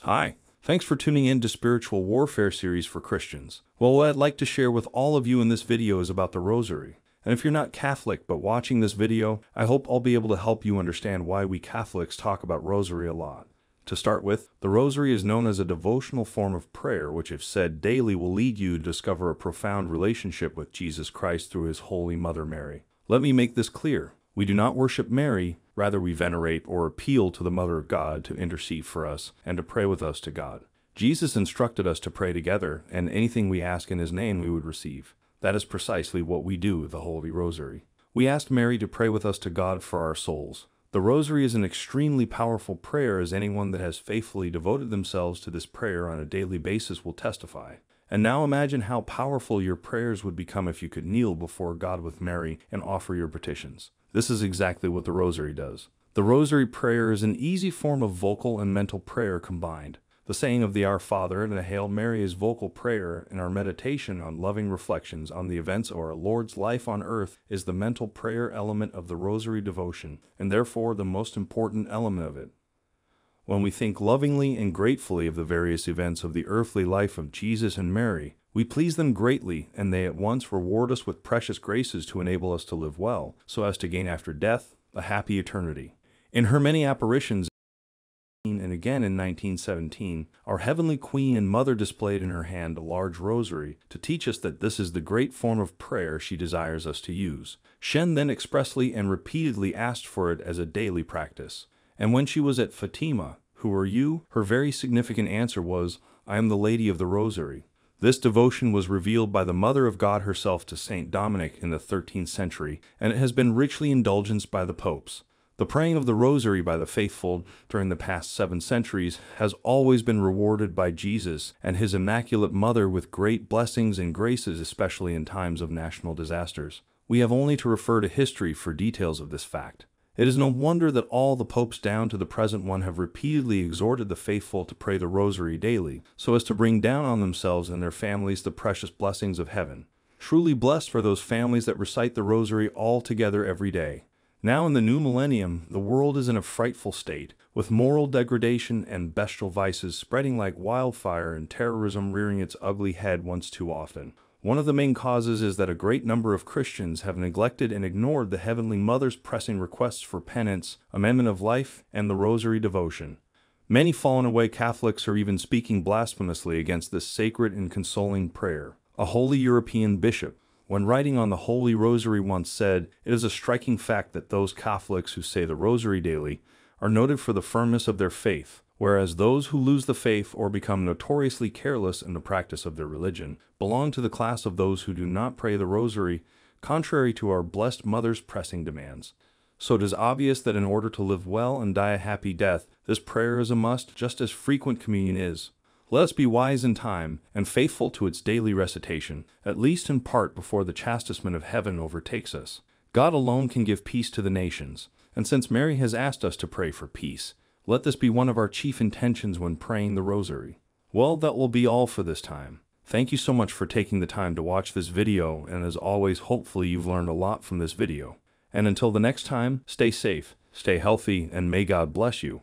Hi, thanks for tuning in to Spiritual Warfare series for Christians. Well, what I'd like to share with all of you in this video is about the Rosary. And if you're not Catholic but watching this video, I hope I'll be able to help you understand why we Catholics talk about Rosary a lot. To start with, the Rosary is known as a devotional form of prayer which, if said daily, will lead you to discover a profound relationship with Jesus Christ through His Holy Mother Mary. Let me make this clear. We do not worship Mary, rather we venerate or appeal to the Mother of God to intercede for us and to pray with us to God. Jesus instructed us to pray together, and anything we ask in His name we would receive. That is precisely what we do with the Holy Rosary. We asked Mary to pray with us to God for our souls. The Rosary is an extremely powerful prayer, as anyone that has faithfully devoted themselves to this prayer on a daily basis will testify. And now imagine how powerful your prayers would become if you could kneel before God with Mary and offer your petitions. This is exactly what the Rosary does. The Rosary prayer is an easy form of vocal and mental prayer combined. The saying of the Our Father and the Hail Mary is vocal prayer, and our meditation on loving reflections on the events of our Lord's life on earth is the mental prayer element of the Rosary devotion, and therefore the most important element of it. When we think lovingly and gratefully of the various events of the earthly life of Jesus and Mary, we please them greatly, and they at once reward us with precious graces to enable us to live well, so as to gain after death a happy eternity. In her many apparitions, and again in 1917, our Heavenly Queen and Mother displayed in her hand a large rosary to teach us that this is the great form of prayer she desires us to use. Shen then expressly and repeatedly asked for it as a daily practice. And when she was at Fatima, "Who are you?" her very significant answer was, "I am the Lady of the Rosary." This devotion was revealed by the Mother of God herself to Saint Dominic in the 13th century, and it has been richly indulgenced by the popes. The praying of the Rosary by the faithful during the past 7 centuries has always been rewarded by Jesus and His Immaculate Mother with great blessings and graces, especially in times of national disasters. We have only to refer to history for details of this fact. It is no wonder that all the popes down to the present one have repeatedly exhorted the faithful to pray the Rosary daily, so as to bring down on themselves and their families the precious blessings of heaven. Truly blessed are those families that recite the Rosary all together every day. Now in the new millennium, the world is in a frightful state, with moral degradation and bestial vices spreading like wildfire and terrorism rearing its ugly head once too often. One of the main causes is that a great number of Christians have neglected and ignored the Heavenly Mother's pressing requests for penance, amendment of life, and the Rosary devotion. Many fallen away Catholics are even speaking blasphemously against this sacred and consoling prayer. A holy European bishop, when writing on the Holy Rosary, once said, "It is a striking fact that those Catholics who say the Rosary daily are noted for the firmness of their faith, whereas those who lose the faith or become notoriously careless in the practice of their religion belong to the class of those who do not pray the Rosary, contrary to our Blessed Mother's pressing demands." So it is obvious that in order to live well and die a happy death, this prayer is a must, just as frequent communion is. Let us be wise in time and faithful to its daily recitation, at least in part before the chastisement of heaven overtakes us. God alone can give peace to the nations, and since Mary has asked us to pray for peace, let this be one of our chief intentions when praying the Rosary. Well, that will be all for this time. Thank you so much for taking the time to watch this video, and as always, hopefully you've learned a lot from this video. And until the next time, stay safe, stay healthy, and may God bless you.